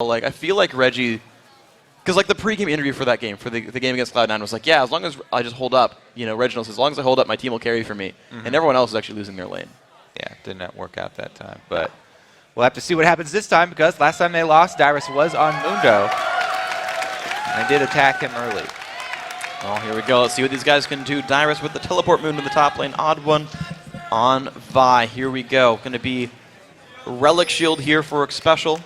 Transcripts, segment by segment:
Like, I feel like Reggie, because like the pregame interview for that game, for the game against Cloud9 was like, yeah, as long as I just hold up, you know, Reginald says, as long as I hold up, my team will carry for me. And everyone else is actually losing their lane. Yeah, did not work out that time. But we'll have to see what happens this time, because last time they lost, Dyrus was on Mundo. And they did attack him early. Well, here we go. Let's see what these guys can do. Dyrus with the teleport moon in the top lane. Odd one on Vi. Here we go. Going to be Relic Shield here for a special.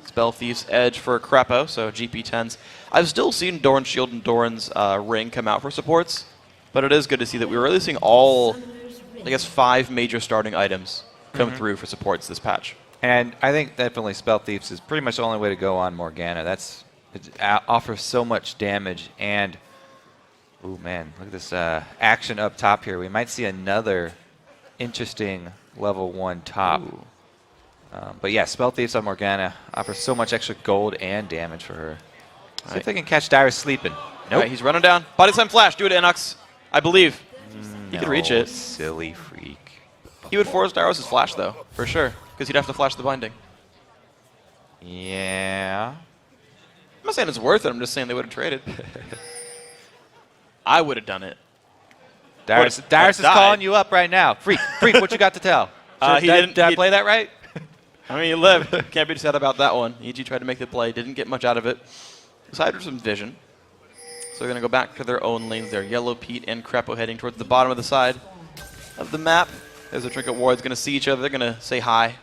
Spell Thief's Edge for Crepo, so GP10s. I've still seen Doran's Shield and Doran's Ring come out for supports, but it is good to see that we're really seeing all, I guess, 5 major starting items come through for supports this patch. And I think definitely Spell Thieves is pretty much the only way to go on Morgana. It offers so much damage, and ooh man, look at this action up top here. We might see another interesting level 1 top. But yeah, Spell Thieves on Morgana offers so much extra gold and damage for her. See if they can catch Dyrus sleeping. Nope. Right, he's running down. Body slam flash. Do it, Inox. I believe. He could reach it. Silly freak. He would force Dyrus' flash, though, for sure, because he'd have to flash the binding. Yeah. I'm not saying it's worth it. I'm just saying they would have traded. I would have done it. Dyrus is calling you up right now. Freak, what you got to tell? Did I play that right? I mean, you live. Can't be sad about that one. EG tried to make the play. Didn't get much out of it. Aside from some vision. So they're going to go back to their own lanes there. Yellow Pete and Crepo heading towards the bottom of the side of the map. There's a Trinket Ward. Going to see each other. They're going to say hi.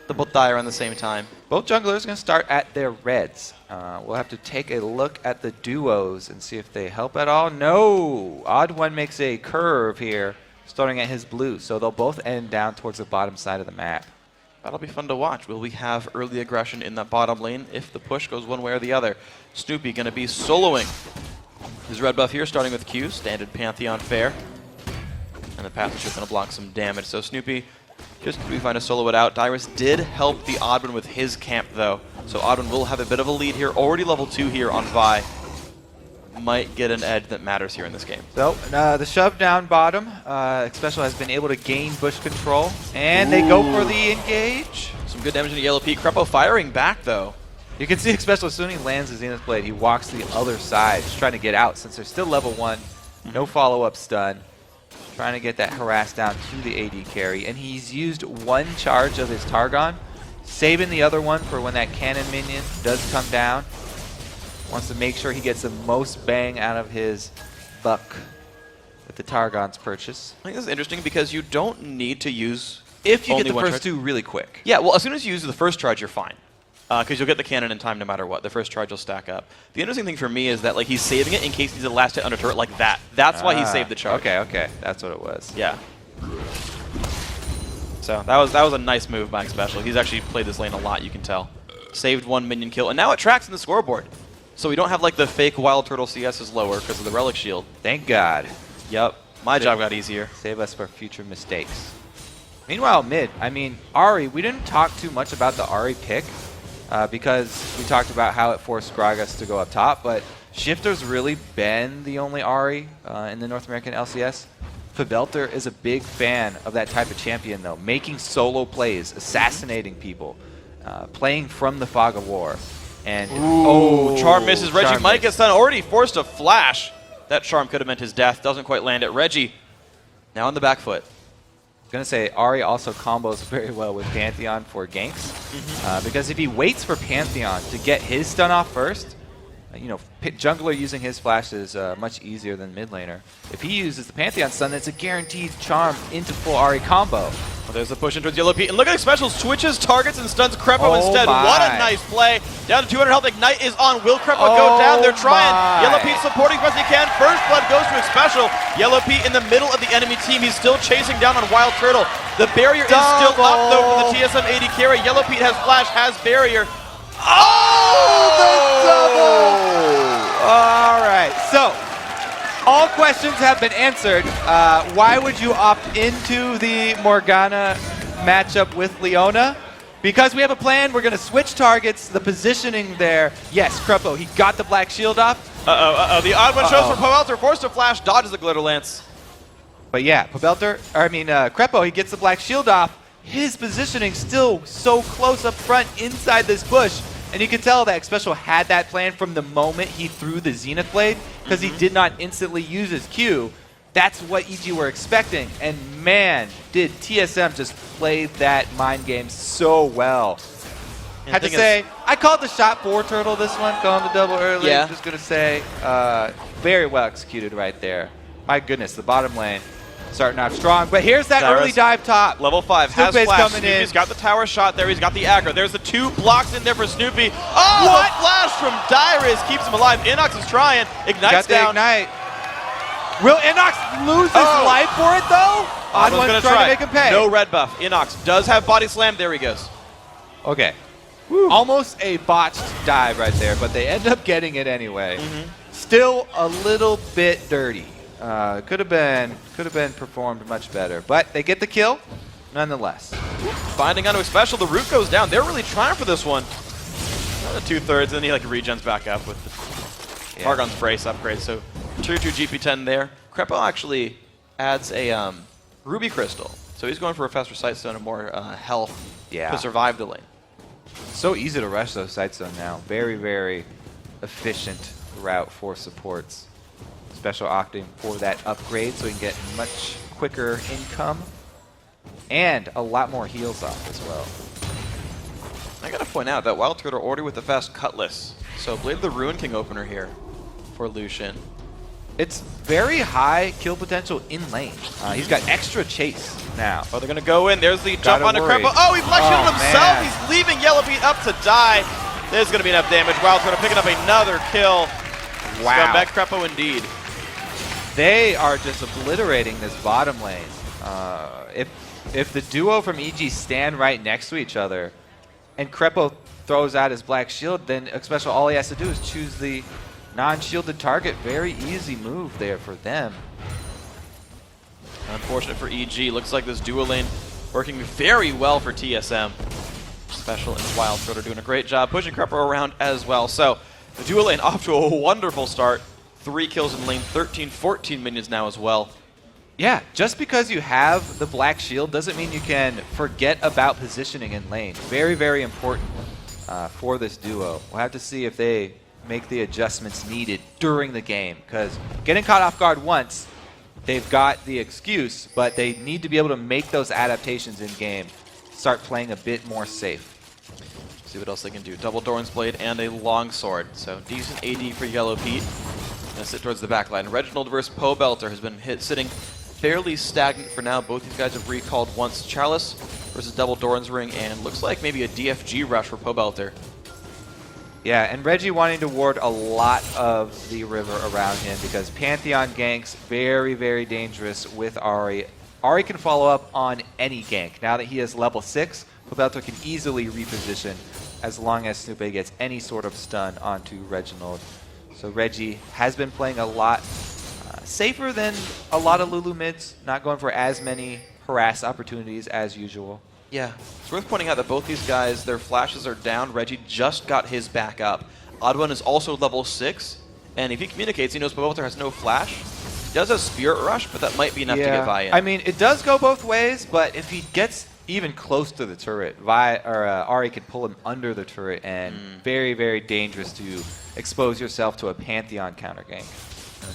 They both die around the same time. Both junglers are going to start at their reds. We'll have to take a look at the duos and see if they help at all. No! Odd One makes a curve here, starting at his blue. So they'll both end down towards the bottom side of the map. That'll be fun to watch. Will we have early aggression in that bottom lane if the push goes one way or the other? Snoopy going to be soloing his red buff here, starting with Q, standard Pantheon fair. And the path is just going to block some damage. So Snoopy just to find a solo it out. Dyrus did help the Oddman with his camp, though. So Oddman will have a bit of a lead here. Already level 2 here on Vi. Might get an edge that matters here in this game. So the shove down bottom, Xpecial has been able to gain bush control, and they go for the engage. Some good damage into Yellow Pete. Crepo firing back though. You can see Xpecial, as soon as he lands his Zenith Blade, he walks to the other side, just trying to get out since they're still level 1. No follow-up stun. Trying to get that harass down to the AD carry, and he's used 1 charge of his Targon, saving the other one for when that cannon minion does come down. Wants to make sure he gets the most bang out of his buck with the Targon's purchase. I think this is interesting because you don't need to use if you only get the one first charge. 2 really quick. Yeah, well, as soon as you use the first charge, you're fine. Because you'll get the cannon in time no matter what. The first charge will stack up. The interesting thing for me is that like he's saving it in case he's a last hit under turret like that. That's why he saved the charge. Okay. That's what it was. Yeah. So that was a nice move by Xpecial. He's actually played this lane a lot, you can tell. Saved 1 minion kill, and now it tracks in the scoreboard. So we don't have like the fake Wild Turtle CS is lower because of the Relic Shield. Thank God. Yep. My job got easier. Save us for future mistakes. Meanwhile, mid, I mean, Ahri, we didn't talk too much about the Ahri pick because we talked about how it forced Gragas to go up top, but Shifter's really been the only Ahri in the North American LCS. Pobelter is a big fan of that type of champion, though, making solo plays, assassinating people, playing from the fog of war. And Charm misses. Reggie might get stunned. Already forced a flash. That charm could have meant his death. Doesn't quite land it. Reggie now on the back foot. I was going to say, Ahri also combos very well with Pantheon for ganks. Because if he waits for Pantheon to get his stun off first, you know, jungler using his flash is much easier than mid laner. If he uses the Pantheon stun, it's a guaranteed charm into full Ahri combo. Well, there's the push in towards Yellow Pete. And look at Xpecial switches targets and stuns Crepo instead. What a nice play. Down to 200 health. Ignite is on. Will Crepo go down? They're trying. Yellow Pete supporting as best he can. First blood goes to Xpecial. Yellow Pete in the middle of the enemy team. He's still chasing down on Wild Turtle. The barrier is still up, though, for the TSM 80 carry. Yellow Pete has flash, has barrier. The double! All right, so all questions have been answered. Why would you opt into the Morgana matchup with Leona? Because we have a plan. We're going to switch targets, the positioning there. Yes, Crepo, he got the black shield off. The odd one shows for Pobelter, forced to flash, dodges the Glitter Lance. But yeah, Crepo, he gets the black shield off. his positioning still so close up front inside this bush. And you can tell that Special had that plan from the moment he threw the Zenith Blade, because he did not instantly use his Q. That's what EG were expecting. And man, did TSM just play that mind game so well. And Had to say, I called the shot for Turtle this one, going to double early. Yeah. Just going to say, very well executed right there. My goodness, the bottom lane starting off strong. But here's that early dive top. Level 5 has Snoopy's flash. coming in. Snoopy's got the tower shot there. He's got the aggro. There's the 2 blocks in there for Snoopy. Oh, what? The flash from Dyrus keeps him alive. Inox is trying. Ignites Got the down. Ignite. Will Inox lose his life for it, though? Oddman's Oddman's gonna trying try. to make him pay. No red buff. Inox does have body slam. There he goes. Okay. Almost a botched dive right there, but they end up getting it anyway. Still a little bit dirty. Could have been performed much better, but they get the kill nonetheless. Finding onto a special. The root goes down. They're really trying for this one. The 2/3, and he like regens back up with the Targon's brace upgrade. So tier 2 GP10 there. Crepo actually adds a ruby crystal, so he's going for a faster sightstone and more health to survive the lane. So easy to rush those sightstone now. Very, very efficient route for supports. Special opting for that upgrade so he can get much quicker income and a lot more heals off as well. I gotta point out that Wild Turtle already with the fast cutlass. So Blade of the Ruin King opener here for Lucian. It's very high kill potential in lane. He's got extra chase now. Oh, they're gonna go in. There's the jump Gotta onto worry. Crepo. Oh, he flash shielded himself. man. He's leaving Yellow Beat up to die. There's gonna be enough damage. Wild Turtle picking up another kill. Wow. Scumbag Crepo indeed. They are just obliterating this bottom lane. If the duo from EG stand right next to each other and Crepo throws out his black shield, then Special all he has to do is choose the non-shielded target. Very easy move there for them. Unfortunate for EG. Looks like this duo lane working very well for TSM. Special and Wild Turtle doing a great job pushing Crepo around as well. So the duo lane off to a wonderful start. 3 kills in lane, 13, 14 minions now as well. Yeah, just because you have the black shield doesn't mean you can forget about positioning in lane. Very, very important for this duo. We'll have to see if they make the adjustments needed during the game, because getting caught off guard once, they've got the excuse, but they need to be able to make those adaptations in game, start playing a bit more safe. See what else they can do. Double Doran's Blade and a longsword. So decent AD for Yellow Pete. Gonna sit towards the back line. Reginald versus Poe Belter has been sitting fairly stagnant for now. Both these guys have recalled once. Chalice versus Double Doran's Ring, and looks like maybe a DFG rush for Poe Belter. Yeah, and Reggie wanting to ward a lot of the river around him because Pantheon ganks very, very dangerous with Ahri. Ahri can follow up on any gank. Now that he is level 6, Poe Belter can easily reposition as long as Snoopy gets any sort of stun onto Reginald. So Reggie has been playing a lot safer than a lot of Lulu mids, not going for as many harass opportunities as usual. Yeah, it's worth pointing out that both these guys, their flashes are down. Reggie just got his back up. Oddone is also level 6, and if he communicates, he knows Poe Belter has no flash. He does have Spirit Rush, but that might be enough to get buy-in. I mean, it does go both ways, but if he gets even close to the turret, Ahri can pull him under the turret, and very, very dangerous to expose yourself to a Pantheon counter gank.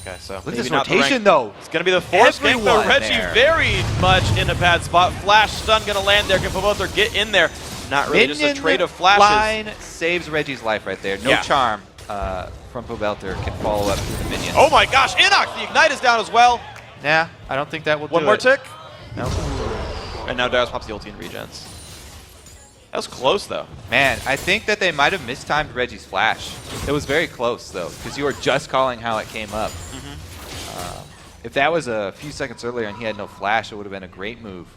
Okay, so look at this rotation, though. It's going to be the force gank, though. Reggie there. very much in a bad spot. Flash stun going to land there. Can Poe Belter get in there? Not really, Minion just a trade of flashes. line saves Reggie's life right there. No Yeah. charm from Poe Belter can follow up through the minions. Oh my gosh, Inox! The Ignite is down as well. Nah, I don't think that will do One more it. tick. No. And now Darius pops the ulti and regens. That was close, though. Man, I think that they might have mistimed Reggie's flash. It was very close, though, because you were just calling how it came up. If that was a few seconds earlier and he had no flash, it would have been a great move.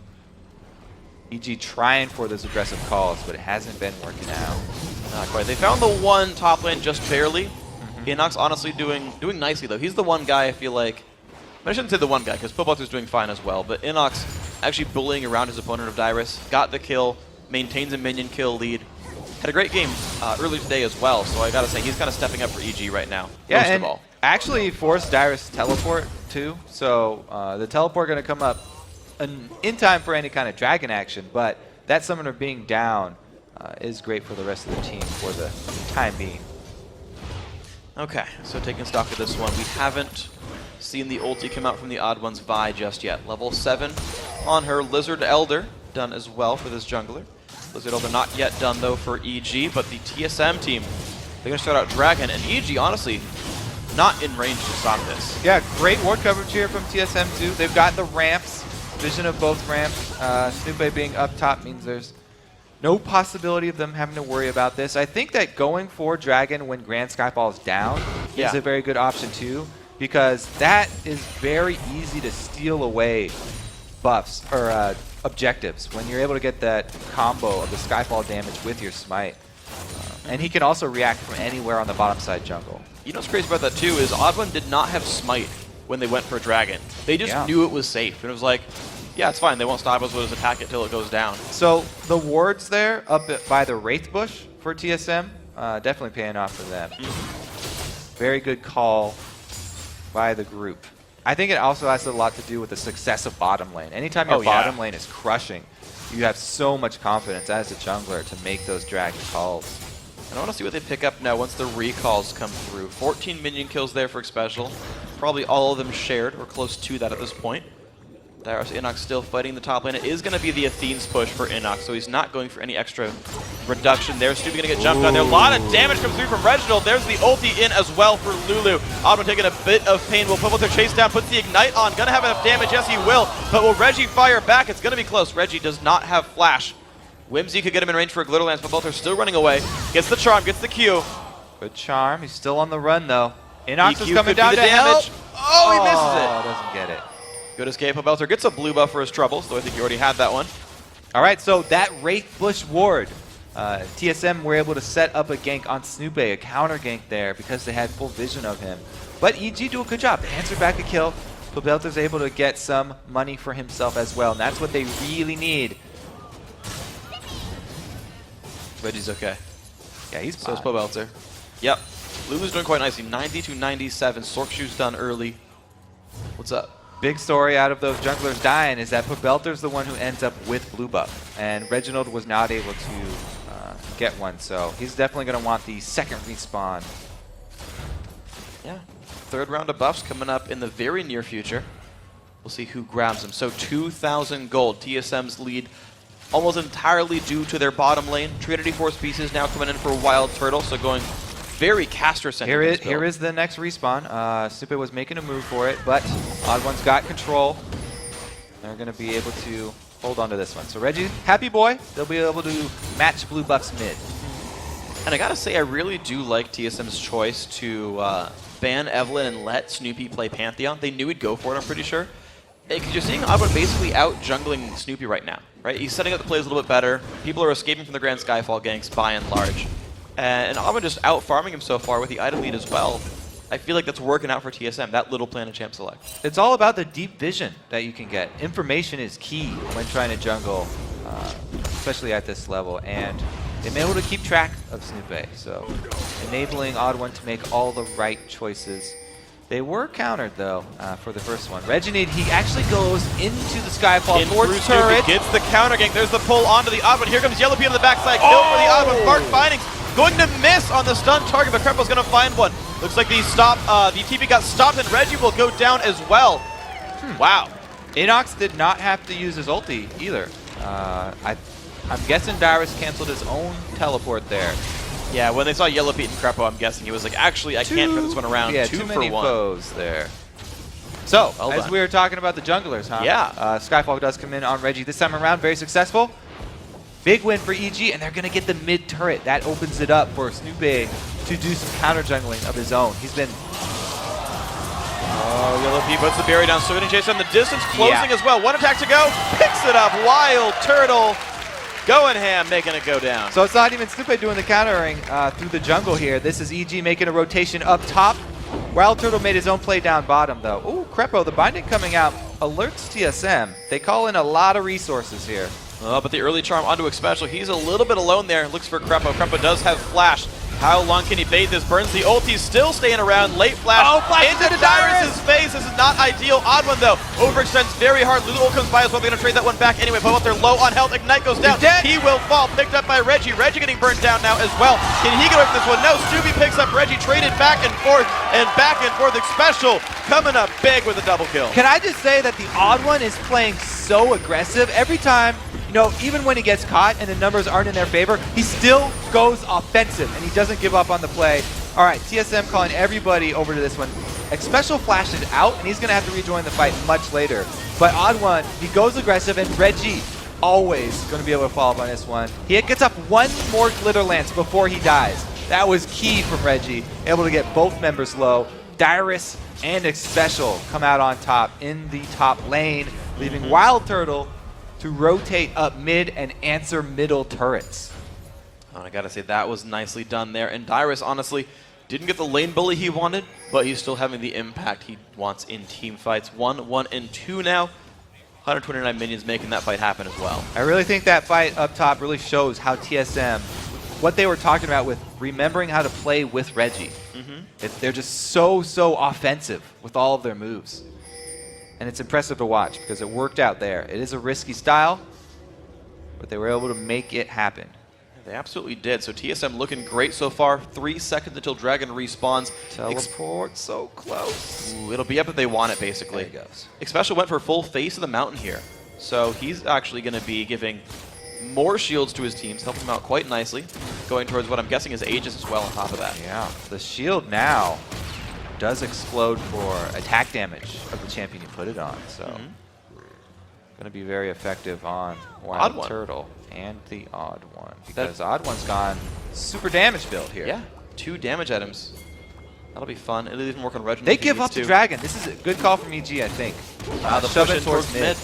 EG trying for those aggressive calls, but it hasn't been working out. Not quite. They found the one top lane just barely. Inox honestly doing nicely, though. He's the one guy I feel like... I shouldn't say the one guy, because Poe Belter's doing fine as well, but Inox actually bullying around his opponent of Dyrus, got the kill, maintains a minion kill lead. Had a great game early today as well, so I gotta say, he's kind of stepping up for EG right now, Yeah, most and of all. actually forced Dyrus to teleport, too. So the teleport going to come up in time for any kind of dragon action, but that summoner being down is great for the rest of the team for the time being. Okay, so taking stock of this one, we haven't seen the ulti come out from the Odd One's Vi just yet. Level 7 on her. Lizard Elder done as well for this jungler. Lizard Elder not yet done though for EG, but the TSM team, they're going to start out Dragon, and EG honestly not in range to stop this. Yeah, great ward coverage here from TSM too. They've got the ramps, vision of both ramps. Snoopy being up top means there's no possibility of them having to worry about this. I think that going for Dragon when Grand Skyfall is down is a very good option too, because that is very easy to steal away buffs or objectives when you're able to get that combo of the Skyfall damage with your smite. And he can also react from anywhere on the bottom side jungle. You know what's crazy about that too is Odd One did not have smite when they went for Dragon. They just knew it was safe, and it was like, yeah, it's fine. They won't stop us. We'll just attack it till it goes down. So the wards there up by the Wraith Bush for TSM, definitely paying off for them. Very good call by the group. I think it also has a lot to do with the success of bottom lane. Anytime your bottom lane is crushing, you have so much confidence as a jungler to make those dragon calls. And I want to see what they pick up now once the recalls come through. 14 minion kills there for Xpecial. Probably all of them shared or close to that at this point. Darius Inox still fighting the top lane. It is going to be the Athene's push for Inox, so he's not going for any extra reduction there. Snoopy going to get jumped on there. A lot of damage comes through from Reginald. There's the ulti in as well for Lulu. Odd One taking a bit of pain. Will put their chase down, puts the ignite on. Going to have enough damage. Yes, he will. But will Reggie fire back? It's going to be close. Reggie does not have flash. Whimsy could get him in range for a Glitter Lance, but both are still running away. Gets the charm, gets the Q. Good charm. He's still on the run, though. Inox is coming down to damage. Oh, he misses it. Doesn't get it. Good escape. Belter gets a blue buff for his troubles, though I think you already had that one. All right, so that Wraith Bush ward, TSM were able to set up a gank on Snoopy, a counter gank there because they had full vision of him. But EG do a good job. They answered back a kill. Pobelter's able to get some money for himself as well, and that's what they really need. Reggie's okay. Yeah, he's so is Pobelter. Yep. Lulu's doing quite nicely. 90 to 97. Sork Shoe's done early. What's up? Big story out of those junglers dying is that Pobelter's the one who ends up with blue buff, and Reginald was not able to get one, so he's definitely going to want the second respawn. Yeah. Third round of buffs coming up in the very near future. We'll see who grabs them. So 2,000 gold. TSM's lead almost entirely due to their bottom lane. Trinity Force pieces now coming in for Wild Turtle, so going very caster-centric. Here is the next respawn. Supe was making a move for it, but Odd One's got control. They're going to be able to hold on to this one. So Reggie, happy boy. They'll be able to match blue buffs mid. And I got to say, I really do like TSM's choice to ban Evelyn and let Snoopy play Pantheon. They knew he'd go for it, I'm pretty sure. Because you're seeing Odd One basically out-jungling Snoopy right now, right? He's setting up the plays a little bit better. People are escaping from the Grand Skyfall ganks by and large. And Odd One just out-farming him so far with the item lead as well. I feel like that's working out for TSM, that little plan of champ select. It's all about the deep vision that you can get. Information is key when trying to jungle, especially at this level. And they've been able to keep track of Snoopy, so enabling Odd One to make all the right choices. They were countered, though, for the first one. Reginald, he actually goes into the Skyfall towards turret. Gets the counter gank. There's the pull onto the Odd One. Here comes Yellow Pea on the backside. Kill for the Odd One. Mark Findings going to miss on the stun target, but Krepo's going to find one. Looks like the TP got stopped, and Reggie will go down as well. Wow. Inox did not have to use his ulti either. I'm guessing Darius canceled his own teleport there. Yeah, when they saw Yellow Pete and Krepo, I'm guessing he was like, actually, I can't turn this one around. Yeah, two too for many one. foes there. So, as we were talking about the junglers, huh? Yeah. Skyfall does come in on Reggie this time around, very successful. Big win for EG, and they're going to get the mid turret. That opens it up for Snoopy to do some counter jungling of his own. He's been... Oh, Yellow Pea puts the berry down, so getting chased on the distance, closing as well. One attack to go, picks it up, Wild Turtle. Going ham, making it go down. So it's not even Snoopy doing the countering through the jungle here. This is EG making a rotation up top. Wild Turtle made his own play down bottom, though. Ooh, Krepo, the binding coming out, alerts TSM. They call in a lot of resources here. Oh, but the early charm onto Xpecial. He's a little bit alone there. Looks for Krepo. Krepo does have flash. How long can he bait this? Burns the ulti, still staying around. Late flash, into Dyrus' face. This is not ideal. Odd one though. Overextends very hard. Lulu ult comes by as well. They're going to trade that one back anyway. But they're low on health. Ignite goes down. He will fall. Picked up by Reggie. Reggie getting burnt down now as well. Can he get away from this one? No. Stubby picks up Reggie. Traded back and forth and back and forth. Special coming up big with a double kill. Can I just say that the Odd One is playing so aggressive every time? Even when he gets caught and the numbers aren't in their favor, he still goes offensive and he doesn't give up on the play. All right, TSM calling everybody over to this one. Special flashes out and he's going to have to rejoin the fight much later. But Odd One, he goes aggressive and Reggie always going to be able to follow up on this one. He gets up one more Glitter Lance before he dies. That was key from Reggie, able to get both members low. Dyrus and Special come out on top in the top lane, leaving Wild Turtle to rotate up mid and answer middle turrets. Oh, I gotta say, that was nicely done there. And Dyrus, honestly, didn't get the lane bully he wanted, but he's still having the impact he wants in team fights. 1, 1, and 2 now. 129 minions making that fight happen as well. I really think that fight up top really shows how TSM, what they were talking about with remembering how to play with Reggie. They're just so offensive with all of their moves. And it's impressive to watch because it worked out there. It is a risky style, but they were able to make it happen. They absolutely did. So TSM looking great so far. 3 seconds until Dragon respawns. Teleport so close. Ooh, it'll be up if they want it, basically. There he goes. Special went for full face of the mountain here. So he's actually going to be giving more shields to his teams, helping them out quite nicely. Going towards what I'm guessing is Aegis as well on top of that. Yeah, the shield now does explode for attack damage of the champion you put it on. So going to be very effective on Wild Turtle and the Odd One. Because Odd One's gone super damage build here. Yeah, 2 damage items. That'll be fun. It'll even work on Reginald. They give up the Dragon. This is a good call from EG, I think. The push in towards mid.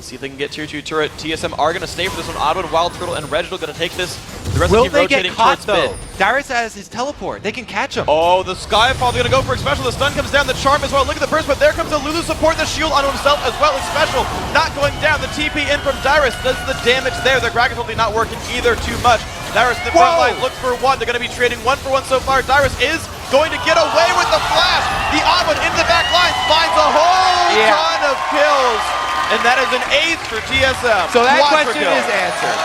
Let's see if they can get tier 2 turret. TSM are going to stay for this one. Odd One, Wild Turtle, and Reginald going to take this. The rest of the team rotating towards mid. Dyrus has his teleport. They can catch him. Oh, the Skyfall. They're going to go for Special. The stun comes down. The charm as well. Look at the burst, but there comes the Lulu support. The shield onto himself as well as Special. Not going down. The TP in from Dyrus does the damage there. The Dragon's ulti not working either too much. Dyrus in the front line looks for 1. They're going to be trading 1 for 1 so far. Dyrus is going to get away with the flash. The Odd One in the back line finds a whole ton of kills. And that is an ace for TSM. So that question is answered.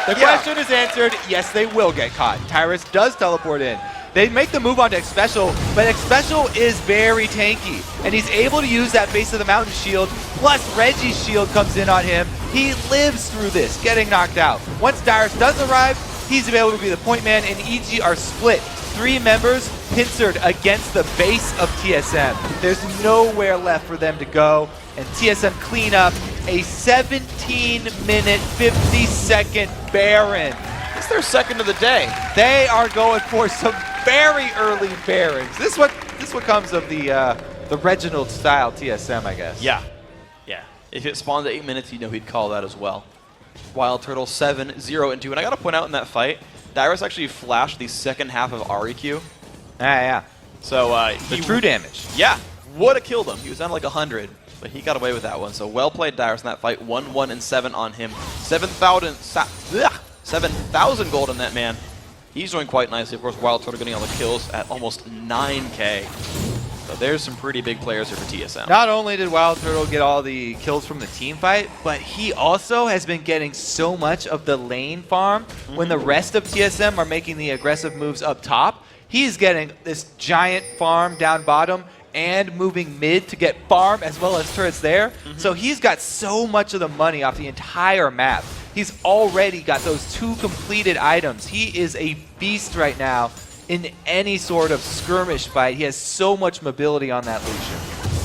The question is answered. Yes, they will get caught. Tyrus does teleport in. They make the move onto Special, but Special is very tanky, and he's able to use that base of the mountain shield, plus Reggie's shield comes in on him. He lives through this, getting knocked out. Once Dyrus does arrive, he's able to be the point man, and EG are split. 3 members pincered against the base of TSM. There's nowhere left for them to go, and TSM clean up a 17-minute, 50-second Baron. It's their second of the day. They are going for some very early Barons. This is what comes of the Reginald style TSM, I guess. Yeah. If it spawned at 8 minutes, you know he'd call that as well. Wild Turtle 7-0 and 2. And I got to point out in that fight, Dyrus actually flashed the second half of REQ. Yeah. So the true damage. Yeah, would have killed him. He was down to like 100, but he got away with that one. So well played, Dyrus, in that fight. 1, 1, and 7 on him. 7,000 gold on that man. He's doing quite nicely. Of course, Wild Turtle getting all the kills at almost 9K. So there's some pretty big players here for TSM. Not only did Wild Turtle get all the kills from the team fight, but he also has been getting so much of the lane farm when the rest of TSM are making the aggressive moves up top. He's getting this giant farm down bottom and moving mid to get farm as well as turrets there. So he's got so much of the money off the entire map. He's already got those 2 completed items. He is a beast right now in any sort of skirmish fight. He has so much mobility on that Lucian.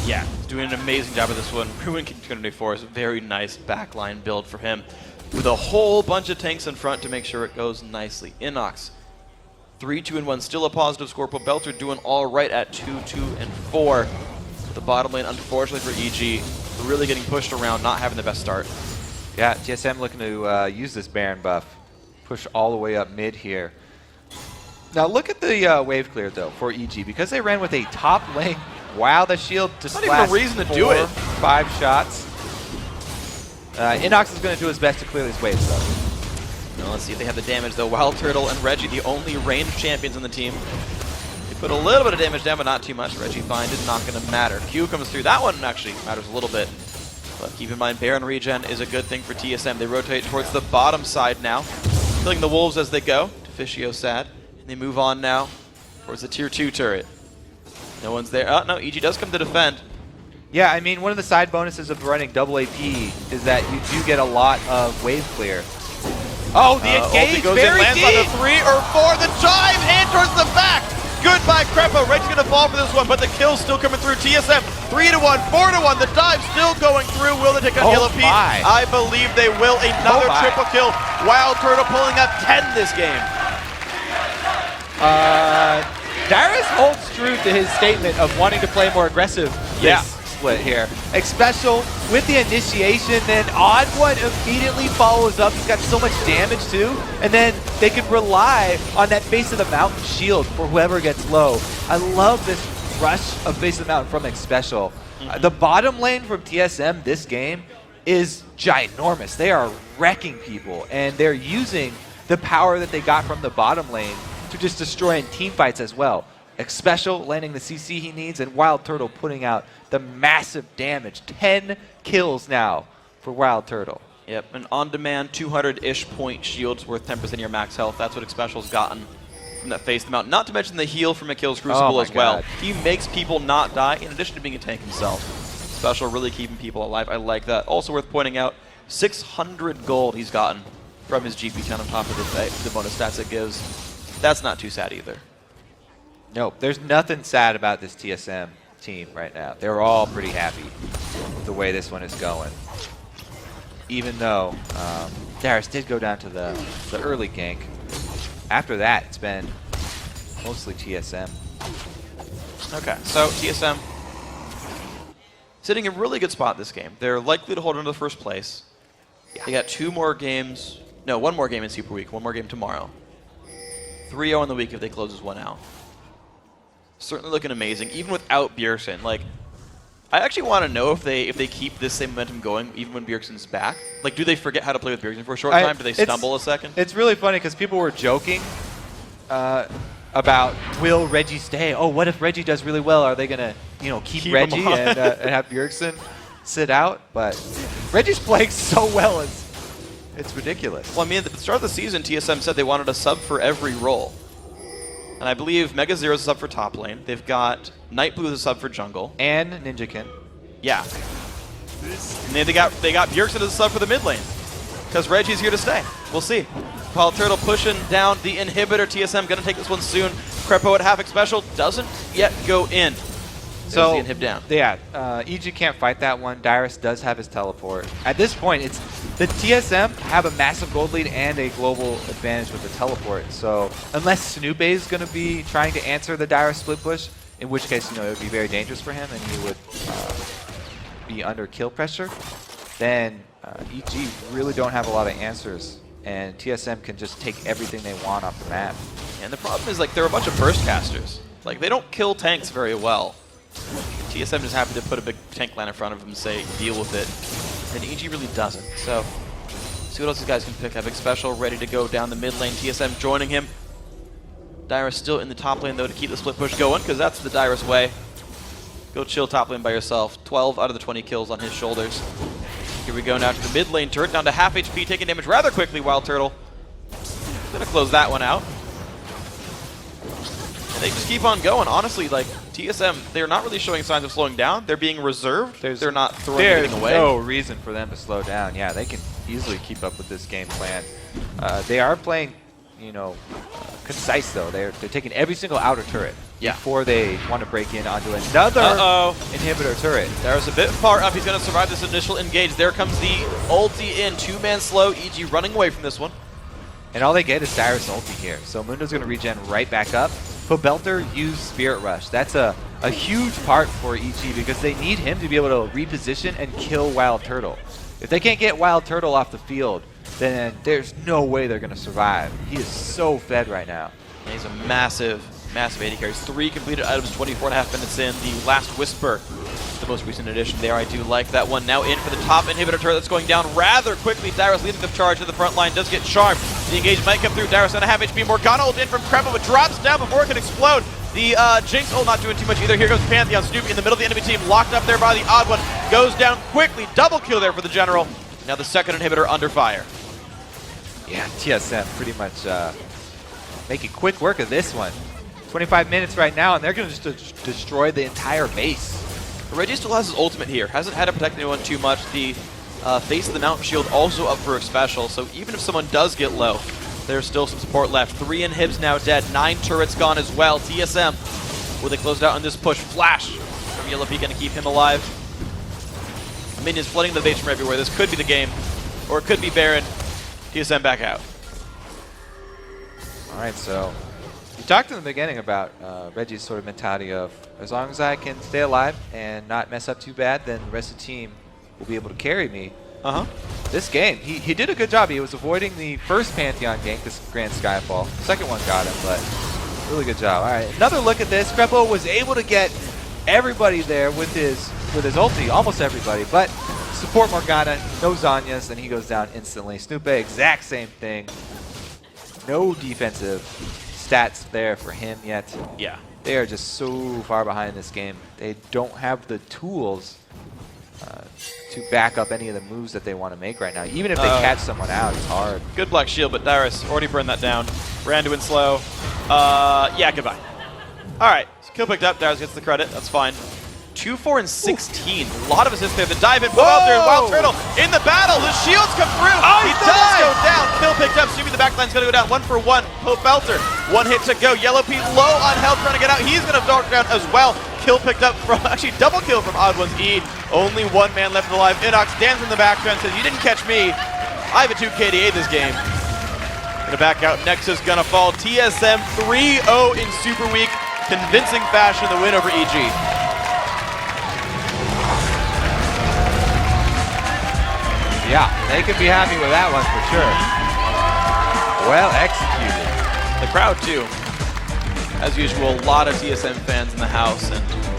Yeah, he's doing an amazing job of this one. Ruin Continuity 4 is a very nice backline build for him, with a whole bunch of tanks in front to make sure it goes nicely. Inox, 3, 2, and 1, still a positive score. Belter doing all right at 2, 2, and 4. The bottom lane, unfortunately for EG, really getting pushed around, not having the best start. Yeah, TSM looking to use this Baron buff. Push all the way up mid here. Now look at the wave clear though for EG, because they ran with a top lane. Wow, the shield just not even a reason to do it. 5 shots. Inox is going to do his best to clear these waves though. Now let's see if they have the damage though. Wild Turtle and Reggie, the only ranged champions on the team. They put a little bit of damage down, but not too much. Reggie Find is not going to matter. Q comes through. That one actually matters a little bit. But keep in mind, Baron regen is a good thing for TSM. They rotate towards the bottom side now, killing the wolves as they go. Deficio sad. And they move on now towards the tier 2 turret. No one's there. Oh, no, EG does come to defend. Yeah, I mean, one of the side bonuses of running double AP is that you do get a lot of wave clear. Oh, the engage goes very in, lands deep! on the 3 or 4. The dive in towards the back. Goodbye, Crepo. Reggie's going to fall for this one, but the kill's still coming through. TSM 3-1, 4-1. The dive still going through. Will they take on Yellow Pete? I believe they will. Another triple kill. Wild Turtle pulling up 10 this game. Dyrus holds true to his statement of wanting to play more aggressive this split here. Special with the initiation, then Odd One immediately follows up. He's got so much damage too, and then they can rely on that Face of the Mountain shield for whoever gets low. I love this rush of Face of the Mountain from Special. The bottom lane from TSM this game is ginormous. They are wrecking people, and they're using the power that they got from the bottom lane to just destroy in team fights as well. Special landing the CC he needs, and Wild Turtle putting out the massive damage. 10 kills now for Wild Turtle. Yep, an on-demand 200-ish point shield's worth 10% of your max health. That's what Special's gotten from that Face of the Mountain. Not to mention the heal from Akil's Crucible as well. He makes people not die in addition to being a tank himself. Special really keeping people alive. I like that. Also worth pointing out, 600 gold he's gotten from his GP ton on top of the bonus stats it gives. That's not too sad either. Nope, there's nothing sad about this TSM team right now. They're all pretty happy with the way this one is going. Even though Darius did go down to the early gank. After that, it's been mostly TSM. Okay, so TSM sitting in a really good spot this game. They're likely to hold on to the first place. They got 2 more games. No, 1 more game in Super Week. 1 more game tomorrow. 3-0 in the week if they close this one out. Certainly looking amazing, even without Bjergsen. Like, I actually want to know if they keep this same momentum going, even when Bjergsen's back. Like, do they forget how to play with Bjergsen for a short time? Do they stumble a second? It's really funny because people were joking about will Reggie stay? Oh, what if Reggie does really well? Are they gonna, keep Reggie and have Bjergsen sit out? But Reggie's playing so well, it's ridiculous. Well, I mean, at the start of the season, TSM said they wanted a sub for every role. And I believe Mega Zero's a sub for top lane. They've got Night Blue as a sub for jungle. And Ninjakin. Yeah. And they got Bjergsen as a sub for the mid lane. Because Reggie's here to stay. We'll see. Wild Turtle pushing down the inhibitor. TSM going to take this one soon. Crepo at Havoc Special doesn't yet go in. So, the inhib down. Yeah, EG can't fight that one. Dyrus does have his teleport. At this point, it's the TSM have a massive gold lead and a global advantage with the teleport. So unless Snoop is going to be trying to answer the Dyrus split push, in which case, it would be very dangerous for him and he would be under kill pressure, then EG really don't have a lot of answers. And TSM can just take everything they want off the map. And the problem is, like, they're a bunch of burst casters. Like, they don't kill tanks very well. TSM just happy to put a big tank line in front of him and say, deal with it. And EG really doesn't. So, see what else these guys can pick. Havoc Special ready to go down the mid lane. TSM joining him. Dyrus still in the top lane, though, to keep the split push going, because that's the Dyrus way. Go chill top lane by yourself. 12 out of the 20 kills on his shoulders. Here we go now to the mid lane turret, down to half HP, taking damage rather quickly. Wild Turtle gonna close that one out. And they just keep on going. Honestly, like, TSM, they're not really showing signs of slowing down. They're being reserved. They're not throwing anything away. There's no reason for them to slow down. Yeah, they can easily keep up with this game plan. They are playing, concise, though. They're taking every single outer turret before they want to break in onto another inhibitor turret. Dyrus a bit far up. He's going to survive this initial engage. There comes the ulti in. 2-man slow. EG running away from this one. And all they get is Dyrus ulti here. So Mundo's going to regen right back up. Pobelter used Spirit Rush. That's a huge part for EG because they need him to be able to reposition and kill Wild Turtle. If they can't get Wild Turtle off the field, then there's no way they're going to survive. He is so fed right now. And he's a massive AD carries. 3 completed items, 24.5 minutes in. The last Whisper the most recent addition there. I do like that one. Now in for the top inhibitor turret that's going down rather quickly. Darius leading the charge to the front line, does get charmed. The engage might come through. Darius on a half HP. Morgana ult in from Krepo, but drops down before it can explode. The Jinx ult not doing too much either. Here goes Pantheon. Snoopy in the middle of the enemy team, locked up there by the odd one. Goes down quickly. Double kill there for the general. Now the second inhibitor under fire. Yeah, TSM pretty much making quick work of this one. 25 minutes right now, and they're going to just destroy the entire base. Reggie still has his ultimate here. Hasn't had to protect anyone too much. The face of the mountain shield also up for a special, so even if someone does get low, there's still some support left. 3 inhibs now dead. 9 turrets gone as well. TSM, will they close out on this push? Flash from Yellow Peak going to keep him alive. Minions flooding the base from everywhere. This could be the game, or it could be Baron. TSM back out. All right, so you talked in the beginning about Reggie's sort of mentality of, as long as I can stay alive and not mess up too bad, then the rest of the team will be able to carry me. This game, he did a good job. He was avoiding the first Pantheon gank, this Grand Skyfall. The second one got him, but really good job. All right, another look at this. Krepo was able to get everybody there with his ulti, almost everybody, but support Morgana, no Zanyas, and he goes down instantly. Snoopy, exact same thing. No defensive stats there for him yet. Yeah. They are just so far behind this game. They don't have the tools to back up any of the moves that they want to make right now. Even if they catch someone out, it's hard. Good Black Shield, but Darius already burned that down. Randuin slow. Yeah, goodbye. All right, so kill picked up. Darius gets the credit. That's fine. 2, 4, and 16. A lot of assists there. The dive in. Wild Turtle in the battle. The shields come through. He does go down. Kill picked up. Snoopy, the backline's going to go down. 1 for 1. Belter. 1 hit to go. Yellow Pete low on health trying to get out. He's going to dark down as well. Kill picked up from, actually double kill from Odd One's E. Only 1 man left alive. Inox stands in the background, says, you didn't catch me. I have a 2 KDA this game. Gonna back out. Nexus gonna fall. TSM 3-0 in Super Week. Convincing fashion the win over EG. Yeah, they could be happy with that one for sure. Well executed. The crowd too. As usual, a lot of TSM fans in the house, and